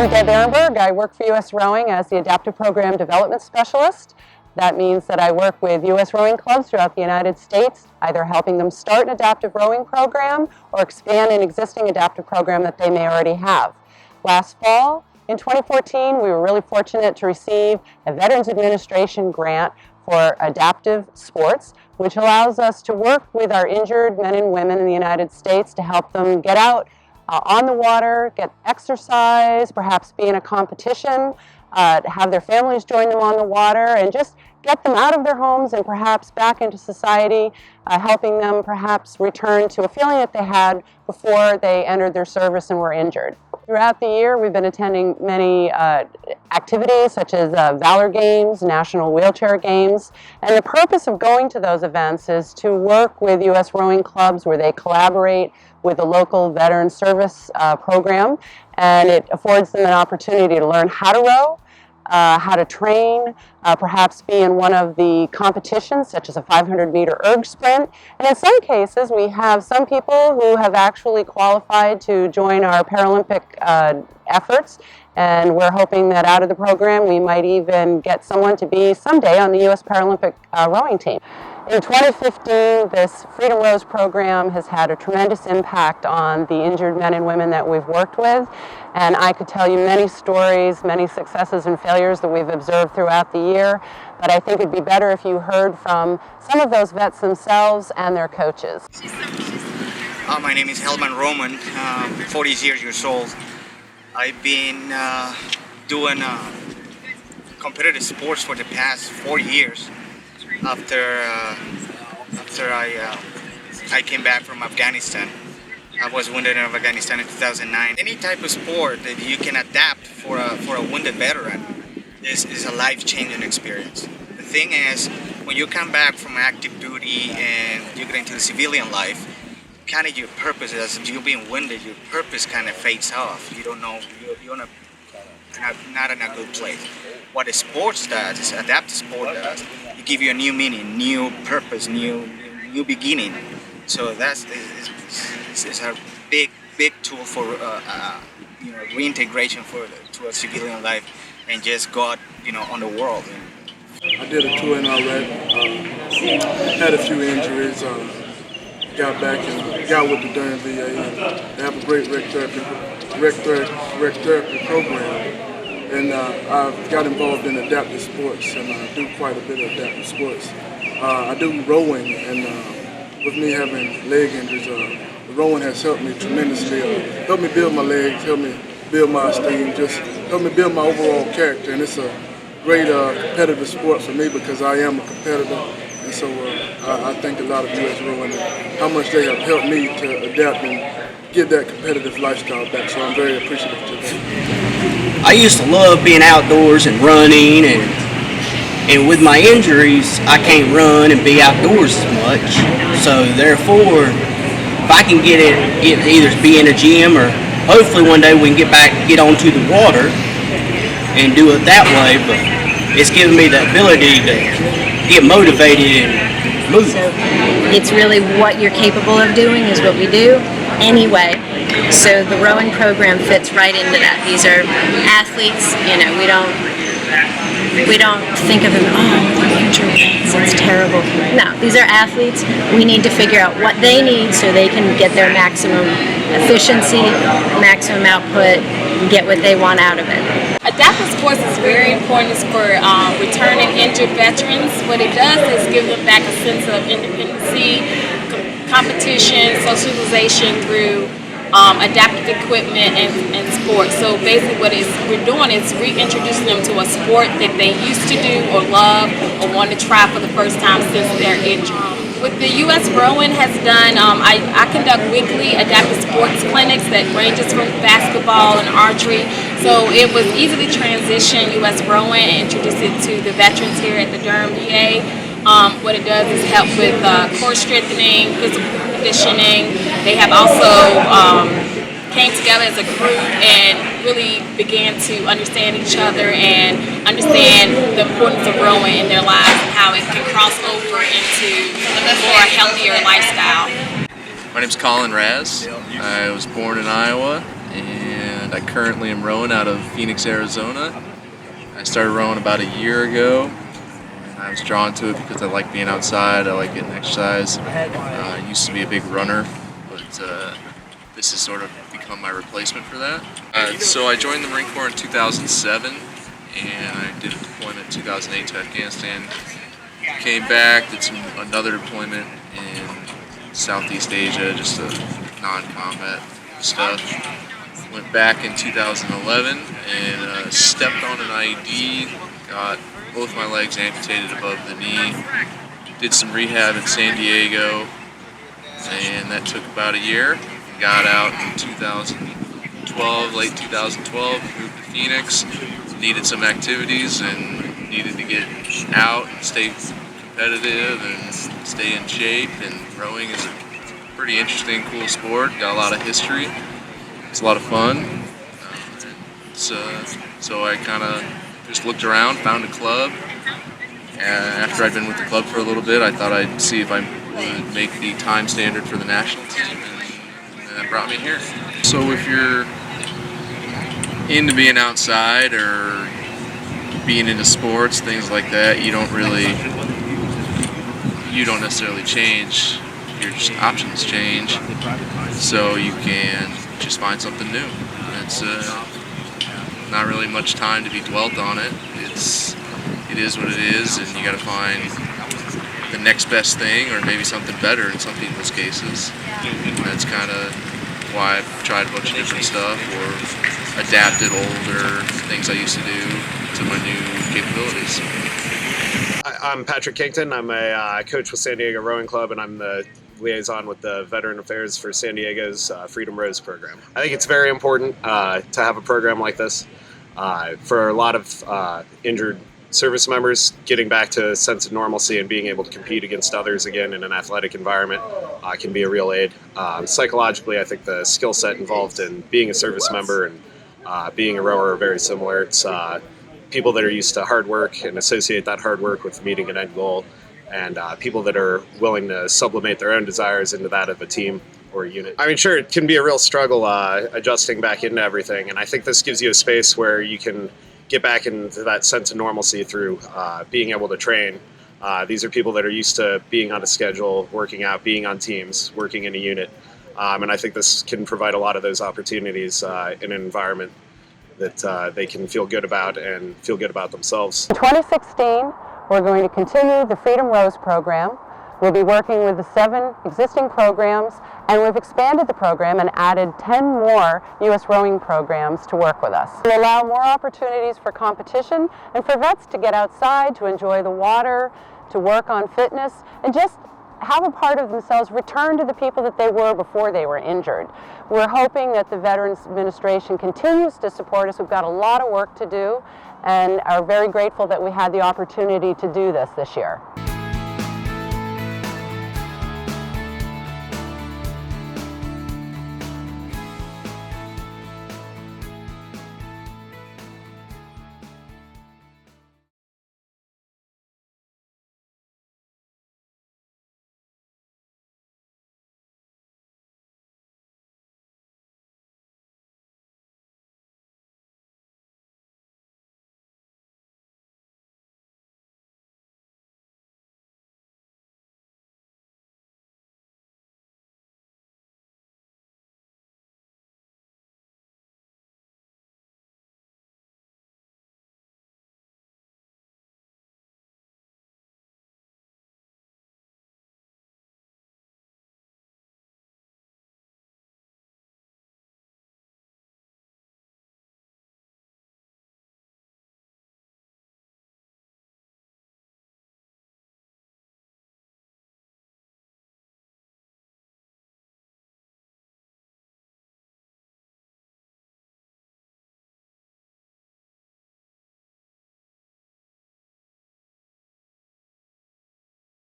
I'm Deb Arenberg. I work for USRowing as the Adaptive Program Development Specialist. That means that I work with US rowing clubs throughout the United States, either helping them start an adaptive rowing program or expand an existing adaptive program that they may already have. Last fall, in 2014, we were really fortunate to receive a Veterans Administration grant for adaptive sports, which allows us to work with our injured men and women in the United States to help them get out on the water, get exercise, perhaps be in a competition, have their families join them on the water, and just get them out of their homes and perhaps back into society, helping them perhaps return to a feeling that they had before they entered their service and were injured. Throughout the year, we've been attending many activities such as Valor Games, National Wheelchair Games, and the purpose of going to those events is to work with US rowing clubs where they collaborate with the local veteran service program, and it affords them an opportunity to learn how to row, how to train, perhaps be in one of the competitions such as a 500-meter erg sprint. And in some cases, we have some people who have actually qualified to join our Paralympic efforts, and we're hoping that out of the program we might even get someone to be someday on the US Paralympic rowing team. In 2015, this Freedom Rows program has had a tremendous impact on the injured men and women that we've worked with, and I could tell you many stories, many successes and failures that we've observed throughout the year, but I think it'd be better if you heard from some of those vets themselves and their coaches. My name is Helman Roman, 40 years old. I've been doing competitive sports for the past 4 years. After I came back from Afghanistan. I was wounded in Afghanistan in 2009. Any type of sport that you can adapt for a wounded veteran is a life-changing experience. The thing is, when you come back from active duty and you get into the civilian life, kind of your purpose, as you're being wounded, your purpose kind of fades off. You don't know, you're not in a good place. What a sports does, is adaptive sport does, it gives you a new meaning, new purpose, new beginning. So it's a big tool for reintegration to a civilian life and just got on the world. I did a tour in Iraq, had a few injuries, got back and got with the Durham VA. They have a great rec therapy program. And I got involved in adaptive sports, and I do quite a bit of adaptive sports. I do rowing, and with me having leg injuries, the rowing has helped me tremendously. Helped me build my legs, helped me build my esteem, just helped me build my overall character. And it's a great competitive sport for me because I am a competitor. And so I thank a lot of US rowing and how much they have helped me to adapt and get that competitive lifestyle back. So I'm very appreciative to them. I used to love being outdoors and running, and with my injuries, I can't run and be outdoors as much. So therefore, if I can get either be in a gym or hopefully one day we can get onto the water and do it that way. But it's given me the ability to get motivated and move. So it's really what you're capable of doing is what we do anyway. So the rowing program fits right into that. These are athletes, we don't think of them, injury, it's terrible. No, these are athletes. We need to figure out what they need so they can get their maximum efficiency, maximum output, get what they want out of it. Adaptive sports is very important for returning injured veterans. What it does is give them back a sense of independency, competition, socialization through adaptive equipment and sports. So basically what we're doing is reintroducing them to a sport that they used to do or love or want to try for the first time since they're injured. What the USRowing has done, I conduct weekly adaptive sports clinics that ranges from basketball and archery. So it was easy to transition USRowing and introduce it to the veterans here at the Durham VA. What it does is help with core strengthening, physical conditioning. They have also came together as a group and really began to understand each other and understand the importance of rowing in their lives and how it can cross over into a more healthier lifestyle. My name's Colin Raz. I was born in Iowa and I currently am rowing out of Phoenix, Arizona. I started rowing about a year ago. I was drawn to it because I like being outside, I like getting exercise. I used to be a big runner, but this has sort of become my replacement for that. So I joined the Marine Corps in 2007, and I did a deployment in 2008 to Afghanistan. Came back, did another deployment in Southeast Asia, just a non-combat stuff. Went back in 2011 and stepped on an IED, got both my legs amputated above the knee, did some rehab in San Diego, and that took about a year. Got out in 2012, late 2012, moved to Phoenix, needed some activities and needed to get out and stay competitive and stay in shape, and rowing is a pretty interesting, cool sport, got a lot of history, it's a lot of fun. So I kind of just looked around, found a club, and after I'd been with the club for a little bit, I thought I'd see if I would make the time standard for the national team, and that brought me here. So if you're into being outside or being into sports, things like that, you don't necessarily change, your options change, so you can just find something new. It's not really much time to be dwelt on it. It is what it is, and you got to find the next best thing, or maybe something better in some people's cases. And that's kind of why I've tried a bunch of different stuff, or adapted older things I used to do to my new capabilities. I'm Patrick Kington. I'm a coach with San Diego Rowing Club, and I'm the liaison with the Veteran Affairs for San Diego's Freedom Rows program. I think it's very important to have a program like this. For a lot of injured service members, getting back to a sense of normalcy and being able to compete against others again in an athletic environment can be a real aid. Psychologically, I think the skill set involved in being a service member and being a rower are very similar. It's people that are used to hard work and associate that hard work with meeting an end goal, and people that are willing to sublimate their own desires into that of a team or a unit. I mean, sure, it can be a real struggle adjusting back into everything, and I think this gives you a space where you can get back into that sense of normalcy through being able to train. These are people that are used to being on a schedule, working out, being on teams, working in a unit, and I think this can provide a lot of those opportunities in an environment that they can feel good about and feel good about themselves. In 2016, we're going to continue the Freedom Rows program. We'll be working with the 7 existing programs, and we've expanded the program and added 10 more U.S. rowing programs to work with us. We'll allow more opportunities for competition and for vets to get outside, to enjoy the water, to work on fitness, and just have a part of themselves return to the people that they were before they were injured. We're hoping that the Veterans Administration continues to support us. We've got a lot of work to do and are very grateful that we had the opportunity to do this year.